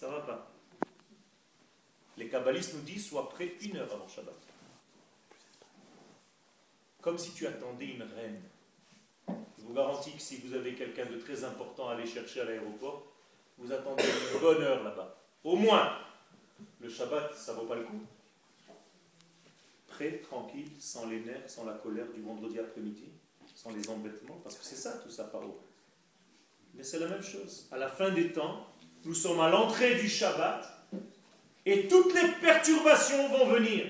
Ça va pas. Les kabbalistes nous disent sois prêt 1 heure avant Shabbat. Comme si tu attendais une reine. Je vous garantis que si vous avez quelqu'un de très important à aller chercher à l'aéroport, vous attendez une bonne heure là-bas. Au moins. Le Shabbat, ça vaut pas le coup. Prêt, tranquille, sans les nerfs, sans la colère du vendredi après-midi, sans les embêtements, parce que c'est ça tout ça, paro. Mais c'est la même chose. À la fin des temps, nous sommes à l'entrée du Shabbat, et toutes les perturbations vont venir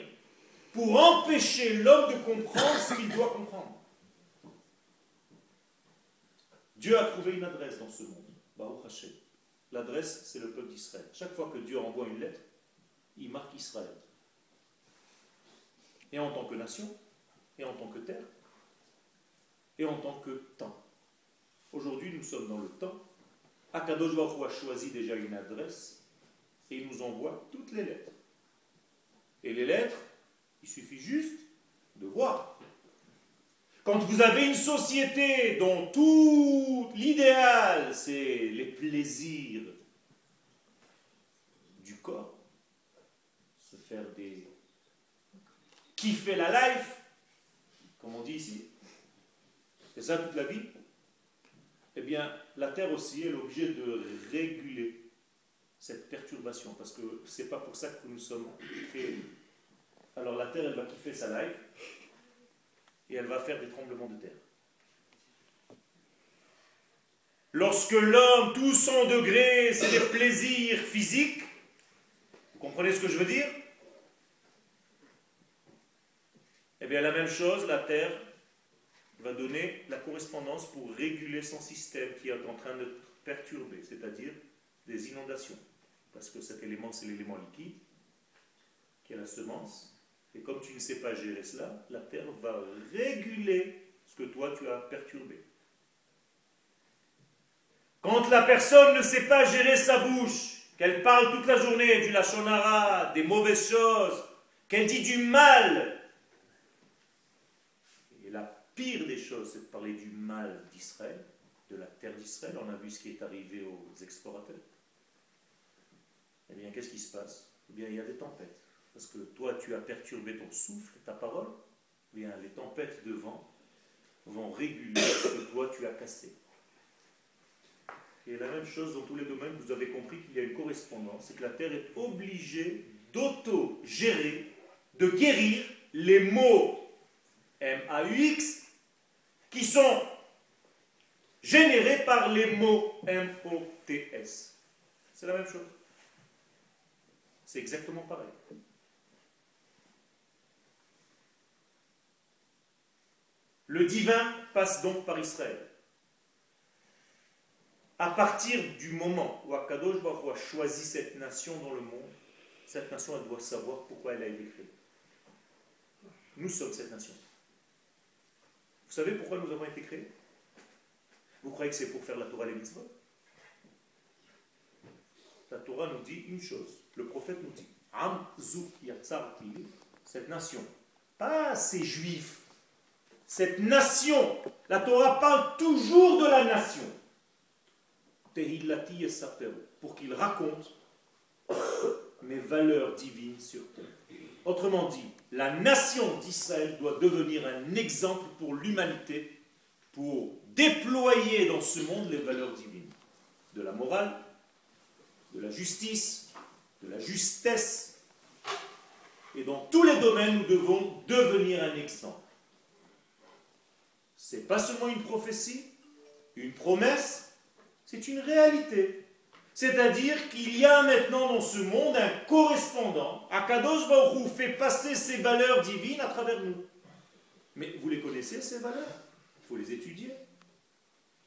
pour empêcher l'homme de comprendre ce qu'il doit comprendre. Dieu a trouvé une adresse dans ce monde. Baruch Hashem. L'adresse, c'est le peuple d'Israël. Chaque fois que Dieu envoie une lettre, il marque Israël. Et en tant que nation, et en tant que terre, et en tant que temps. Aujourd'hui, nous sommes dans le temps. Akadosh Baruch Hu a choisi déjà une adresse, et il nous envoie toutes les lettres. Et les lettres, il suffit juste de voir. Quand vous avez une société dont tout l'idéal, c'est les plaisirs du corps, se faire des... kiffer la life, comme on dit ici, c'est ça toute la vie, eh bien, la Terre aussi, elle est obligée de réguler cette perturbation, parce que c'est pas pour ça que nous sommes créés. Alors la Terre, elle va kiffer sa life, et elle va faire des tremblements de terre. Lorsque l'homme, tout son degré, c'est des plaisirs physiques, vous comprenez ce que je veux dire? Eh bien, la même chose, la Terre va donner la correspondance pour réguler son système qui est en train de perturber, c'est-à-dire des inondations. Parce que cet élément, c'est l'élément liquide, qui est la semence. Et comme tu ne sais pas gérer cela, la terre va réguler ce que toi tu as perturbé. Quand la personne ne sait pas gérer sa bouche, qu'elle parle toute la journée du lachon hara, des mauvaises choses, qu'elle dit du mal, et la pire des choses, c'est de parler du mal d'Israël, de la terre d'Israël. On a vu ce qui est arrivé aux explorateurs. Eh bien, qu'est-ce qui se passe? Eh bien, il y a des tempêtes. Parce que toi, tu as perturbé ton souffle, ta parole, eh bien, les tempêtes de vent vont réguler ce que toi, tu as cassé. Et la même chose dans tous les domaines, vous avez compris qu'il y a une correspondance, c'est que la Terre est obligée d'auto-gérer, de guérir les maux M-A-U-X qui sont générés par les mots M-O-T-S. C'est la même chose. C'est exactement pareil. Le divin passe donc par Israël. À partir du moment où Akadosh Baruch Hu a choisi cette nation dans le monde, cette nation, elle doit savoir pourquoi elle a été créée. Nous sommes cette nation. Vous savez pourquoi nous avons été créés? Vous croyez que c'est pour faire la Torah et les mitzvot? La Torah nous dit une chose. Le prophète nous dit Am zu yatzarti, cette nation, pas ces juifs. Cette nation, la Torah parle toujours de la nation. Tehillati yesaperu, pour qu'il raconte mes valeurs divines sur terre. Autrement dit, la nation d'Israël doit devenir un exemple pour l'humanité, pour déployer dans ce monde les valeurs divines. De la morale, de la justice, de la justesse. Et dans tous les domaines, nous devons devenir un exemple. Ce n'est pas seulement une prophétie, une promesse, c'est une réalité. C'est-à-dire qu'il y a maintenant dans ce monde un correspondant. Akadosh Baruch Hu fait passer ses valeurs divines à travers nous. Mais vous les connaissez, ces valeurs? Il faut les étudier.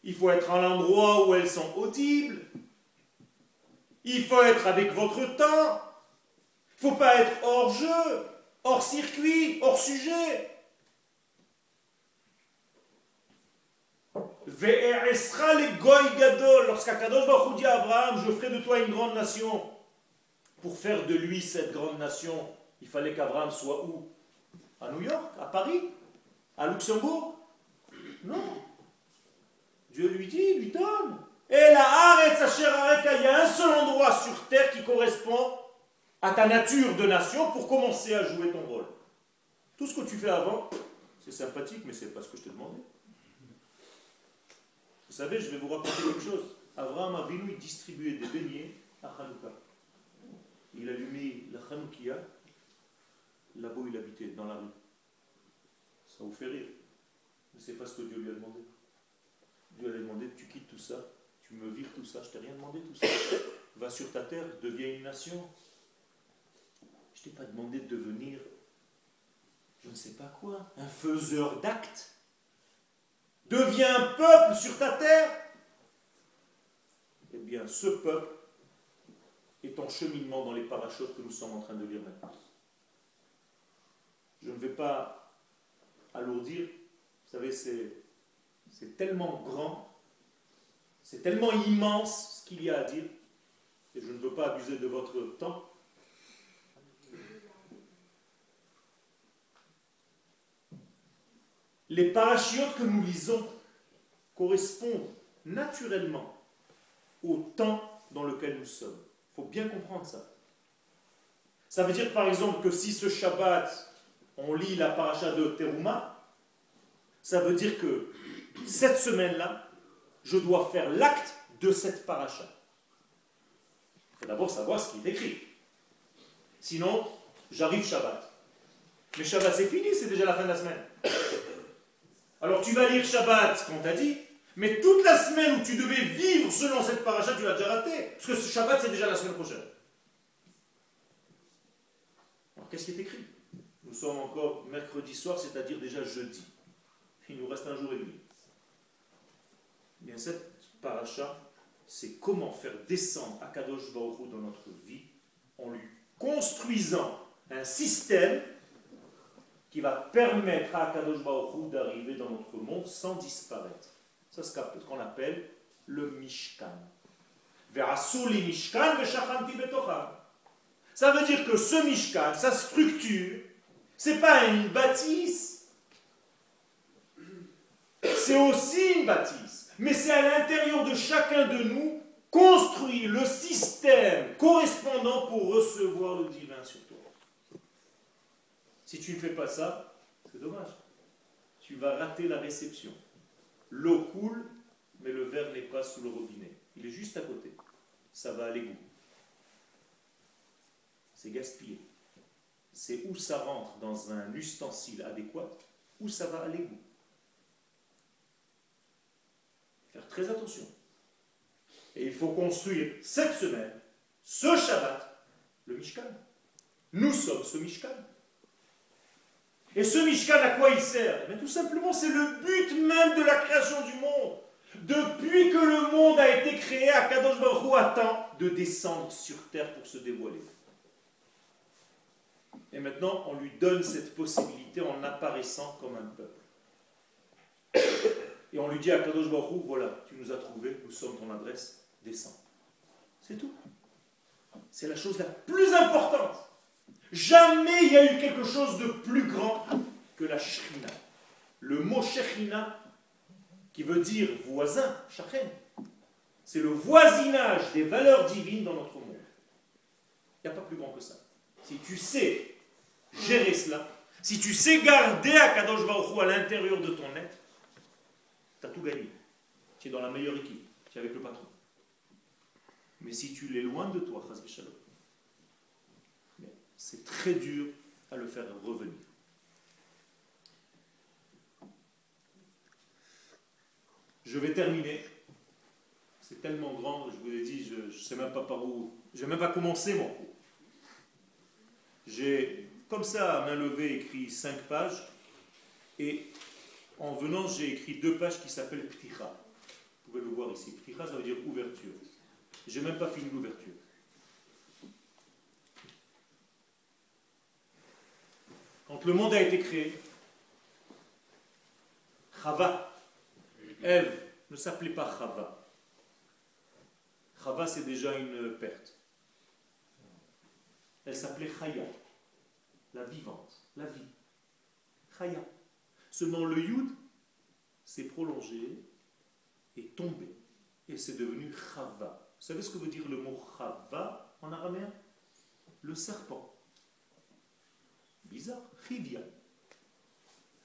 Il faut être à l'endroit où elles sont audibles. Il faut être avec votre temps. Il ne faut pas être hors jeu, hors circuit, hors sujet. Lorsqu'Akadosh Baruch Hu dit à Abraham, je ferai de toi une grande nation. Pour faire de lui cette grande nation, il fallait qu'Abraham soit où? À New York? À Paris? À Luxembourg? Non. Dieu lui dit, lui donne. Et la Haaretz Asher Areka, il y a un seul endroit sur terre qui correspond à ta nature de nation pour commencer à jouer ton rôle. Tout ce que tu fais avant, c'est sympathique, mais c'est pas ce que je te demandais. Vous savez, je vais vous raconter quelque chose. Abraham Avinu, il distribuait des beignets à Hanouka. Il allumait la Hanoukia là-bas où il habitait, dans la rue. Ça vous fait rire. Mais c'est pas ce que Dieu lui a demandé. Dieu lui a demandé, tu quittes tout ça, tu me vires tout ça, je t'ai rien demandé tout ça. Va sur ta terre, deviens une nation. Je t'ai pas demandé de devenir, je ne sais pas quoi, un faiseur d'actes. Deviens un peuple sur ta terre. Eh bien, ce peuple est en cheminement dans les parachutes que nous sommes en train de lire maintenant. Je ne vais pas alourdir. Vous savez, c'est tellement grand, c'est tellement immense ce qu'il y a à dire, et je ne veux pas abuser de votre temps. Les parachutes que nous lisons correspondent naturellement au temps dans lequel nous sommes. Il faut bien comprendre ça. Ça veut dire par exemple que si ce Shabbat, on lit la paracha de Teruma, ça veut dire que cette semaine-là, je dois faire l'acte de cette paracha. Il faut d'abord savoir ce qui est écrit. Sinon, j'arrive Shabbat. Mais Shabbat c'est fini, c'est déjà la fin de la semaine. Alors tu vas lire Shabbat, ce qu'on t'a dit, mais toute la semaine où tu devais vivre selon cette paracha, tu l'as déjà raté. Parce que ce Shabbat, c'est déjà la semaine prochaine. Alors qu'est-ce qui est écrit? Nous sommes encore mercredi soir, c'est-à-dire déjà jeudi. Il nous reste un jour et demi. Bien, cette paracha, c'est comment faire descendre Akadosh Baruch Hu dans notre vie en lui construisant un système qui va permettre à Akadosh Baruch Hu d'arriver dans notre monde sans disparaître. Ça, c'est ce qu'on appelle le Mishkan. Ve'asuli Mishkan ve'shachanti betocham. Ça veut dire que ce Mishkan, sa structure, c'est pas une bâtisse, c'est aussi une bâtisse, mais c'est à l'intérieur de chacun de nous construire le système correspondant pour recevoir le divin sur toi. Si tu ne fais pas ça, c'est dommage. Tu vas rater la réception. L'eau coule, mais le verre n'est pas sous le robinet. Il est juste à côté. Ça va à l'égout. C'est gaspillé. C'est où ça rentre dans un ustensile adéquat, où ça va à l'égout. Faire très attention. Et il faut construire cette semaine, ce Shabbat, le Mishkan. Nous sommes ce Mishkan. Et ce Mishkan, à quoi il sert? Mais tout simplement, c'est le but même de la création du monde. Depuis que le monde a été créé, Akadosh Baruch Hu attend de descendre sur terre pour se dévoiler. Et maintenant, on lui donne cette possibilité en apparaissant comme un peuple. Et on lui dit à Akadosh Baruch Hu, voilà, tu nous as trouvés, nous sommes ton adresse, descends. C'est tout. C'est la chose la plus importante. Jamais il y a eu quelque chose de plus grand que la Shekhinah. Le mot Shekhinah, qui veut dire voisin, Shachen, c'est le voisinage des valeurs divines dans notre monde. Il n'y a pas plus grand que ça. Si tu sais gérer cela, si tu sais garder Akadosh Baruch Hu à l'intérieur de ton être, tu as tout gagné. Tu es dans la meilleure équipe, tu es avec le patron. Mais si tu l'es loin de toi, Chas v'Shalom, c'est très dur à le faire revenir. Je vais terminer. C'est tellement grand, je vous l'ai dit, je ne sais même pas par où, je n'ai même pas commencé mon cours. J'ai, comme ça, à main levée, écrit 5 pages, et en venant, j'ai écrit 2 pages qui s'appellent Pticha. Vous pouvez le voir ici. Pticha, ça veut dire ouverture. Je n'ai même pas fini l'ouverture. Quand le monde a été créé, Chava, Ève, ne s'appelait pas Chava. Chava, c'est déjà une perte. Elle s'appelait Chaya, la vivante, la vie. Chaya. Seulement le Yud s'est prolongé et tombé. Et c'est devenu Chava. Vous savez ce que veut dire le mot Chava en arabe? araméen? Le serpent. Bizarre, chivia.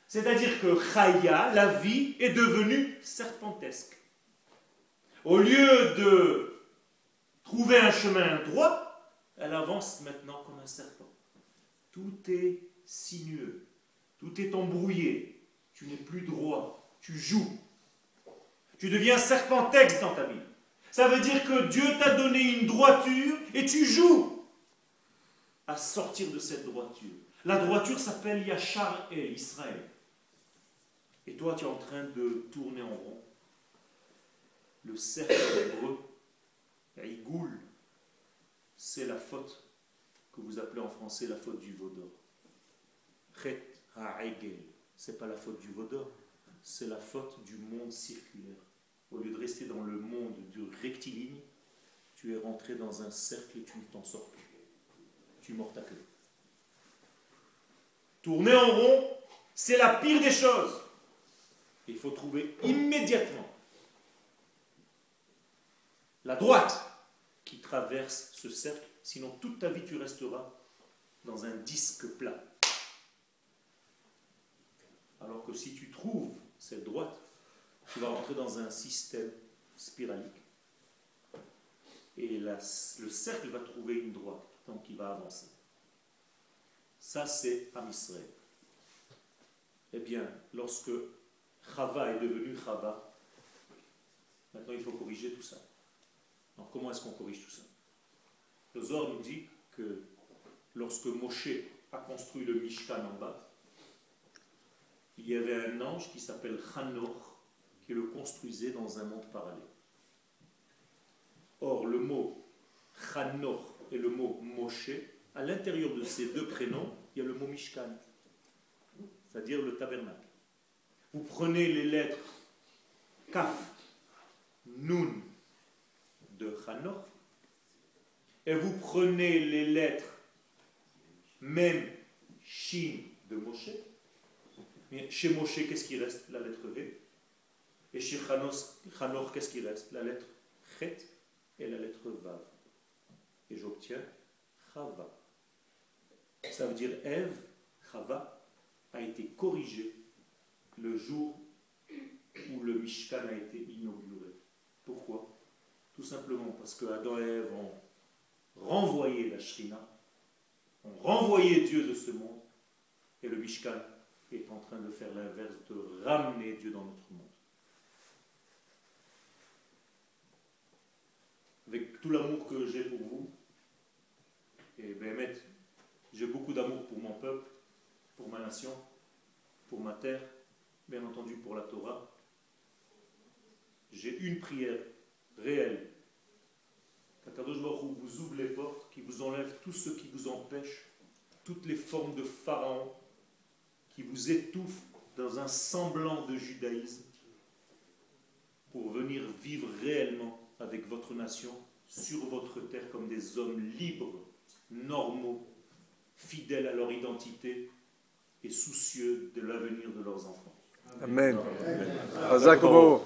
C'est-à-dire que chaya, la vie, est devenue serpentesque. Au lieu de trouver un chemin droit, elle avance maintenant comme un serpent. Tout est sinueux, tout est embrouillé, tu n'es plus droit, tu joues. Tu deviens serpentesque dans ta vie. Ça veut dire que Dieu t'a donné une droiture et tu joues à sortir de cette droiture. La droiture s'appelle Yachar El Israël. Et toi, tu es en train de tourner en rond. Le cercle hébreu, Igoul, c'est la faute que vous appelez en français la faute du veau d'or. Chet ha'egel, c'est pas la faute du veau d'or, c'est la faute du monde circulaire. Au lieu de rester dans le monde du rectiligne, tu es rentré dans un cercle et tu ne t'en sors plus. Tu mords ta queue. Tourner en rond, c'est la pire des choses. Il faut trouver immédiatement la droite qui traverse ce cercle, sinon toute ta vie tu resteras dans un disque plat. Alors que si tu trouves cette droite, tu vas rentrer dans un système spiralique. Et le cercle va trouver une droite, donc il va avancer. Ça, c'est Am Israël. Eh bien, lorsque Chava est devenue Chava, maintenant il faut corriger tout ça. Alors comment est-ce qu'on corrige tout ça? Le Zohar nous dit que lorsque Moshe a construit le Mishkan en bas, il y avait un ange qui s'appelle Hanor, qui le construisait dans un monde parallèle. Or, le mot Hanor et le mot Moshe, à l'intérieur de ces deux prénoms, il y a le mot Mishkan, c'est-à-dire le tabernacle. Vous prenez les lettres Kaf, Nun de Hanor, et vous prenez les lettres Mem, Shin de Moshe. Mais chez Moshe, qu'est-ce qui reste? La lettre He. Et chez Hanor, qu'est-ce qui reste? La lettre Chet et la lettre Vav. Et j'obtiens Chava. Ça veut dire Ève, Chava, a été corrigée le jour où le Mishkan a été inauguré. Pourquoi? Tout simplement parce que Adam et Ève ont renvoyé la Shrina, ont renvoyé Dieu de ce monde, et le Mishkan est en train de faire l'inverse, de ramener Dieu dans notre monde. Avec tout l'amour que j'ai pour vous, et Béhémet, j'ai beaucoup d'amour pour mon peuple, pour ma nation, pour ma terre, bien entendu pour la Torah. J'ai une prière réelle. Qu'Akadosh Baruch Hu vous ouvre les portes, qui vous enlève tout ce qui vous empêche, toutes les formes de pharaon, qui vous étouffent dans un semblant de judaïsme, pour venir vivre réellement avec votre nation, sur votre terre, comme des hommes libres, normaux, fidèles à leur identité et soucieux de l'avenir de leurs enfants. Amen. Amen.